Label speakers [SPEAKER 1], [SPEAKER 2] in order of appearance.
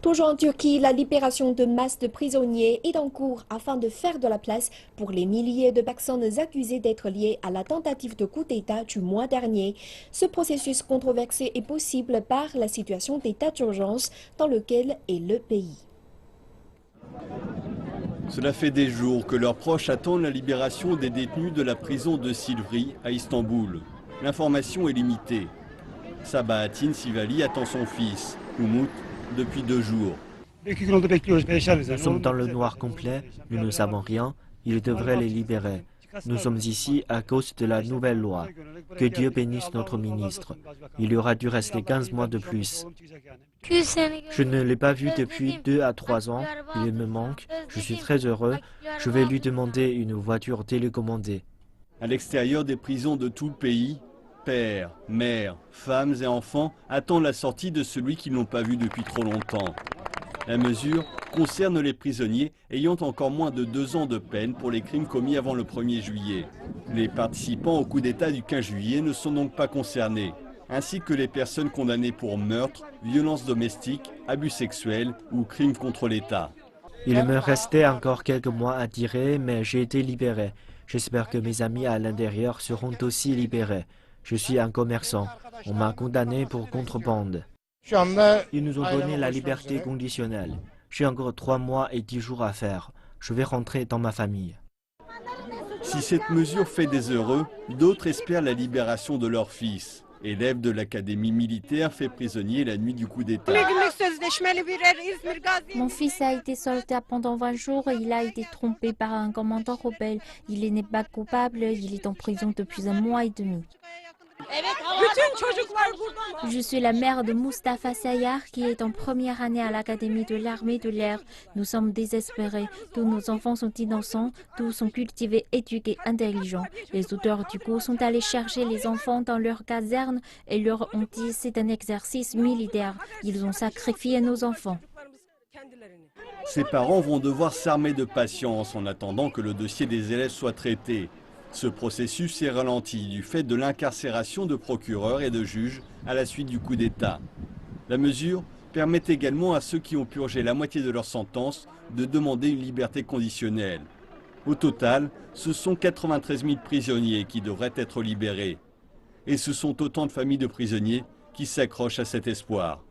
[SPEAKER 1] Toujours en Turquie, la libération de masse de prisonniers est en cours afin de faire de la place pour les milliers de personnes accusées d'être liées à la tentative de coup d'État du mois dernier. Ce processus controversé est possible par la situation d'état d'urgence dans lequel est le pays.
[SPEAKER 2] Cela fait des jours que leurs proches attendent la libération des détenus de la prison de Silivri à Istanbul. L'information est limitée. Sabahattin Sivali attend son fils, Umut, depuis 2 jours.
[SPEAKER 3] Nous sommes dans le noir complet, nous ne savons rien, ils devraient les libérer. Nous sommes ici à cause de la nouvelle loi. Que Dieu bénisse notre ministre. Il aurait dû rester 15 mois de plus. Je ne l'ai pas vu depuis 2 à 3 ans, il me manque, je suis très heureux, je vais lui demander une voiture télécommandée.
[SPEAKER 2] À l'extérieur des prisons de tout le pays, pères, mères, femmes et enfants attendent la sortie de celui qu'ils n'ont pas vu depuis trop longtemps. La mesure concerne les prisonniers ayant encore moins de 2 ans de peine pour les crimes commis avant le 1er juillet. Les participants au coup d'État du 15 juillet ne sont donc pas concernés, ainsi que les personnes condamnées pour meurtre, violences domestiques, abus sexuels ou crimes contre l'État.
[SPEAKER 3] Il me restait encore quelques mois à tirer, mais j'ai été libéré. J'espère que mes amis à l'intérieur seront aussi libérés. Je suis un commerçant. On m'a condamné pour contrebande. Ils nous ont donné la liberté conditionnelle. J'ai encore 3 mois et 10 jours à faire. Je vais rentrer dans ma famille.
[SPEAKER 2] Si cette mesure fait des heureux, d'autres espèrent la libération de leur fils. Élève de l'académie militaire fait prisonnier la nuit du coup d'État.
[SPEAKER 4] Mon fils a été soldat pendant 20 jours et il a été trompé par un commandant rebelle. Il n'est pas coupable, il est en prison depuis 1 mois et demi. Je suis la mère de Mustafa Sayar qui est en première année à l'académie de l'armée de l'air. Nous sommes désespérés. Tous nos enfants sont innocents, tous sont cultivés, éduqués, intelligents. Les auteurs du coup sont allés chercher les enfants dans leur caserne et leur ont dit c'est un exercice militaire. Ils ont sacrifié nos enfants.
[SPEAKER 2] Ces parents vont devoir s'armer de patience en attendant que le dossier des élèves soit traité. Ce processus est ralenti du fait de l'incarcération de procureurs et de juges à la suite du coup d'État. La mesure permet également à ceux qui ont purgé la moitié de leur sentence de demander une liberté conditionnelle. Au total, ce sont 93 000 prisonniers qui devraient être libérés. Et ce sont autant de familles de prisonniers qui s'accrochent à cet espoir.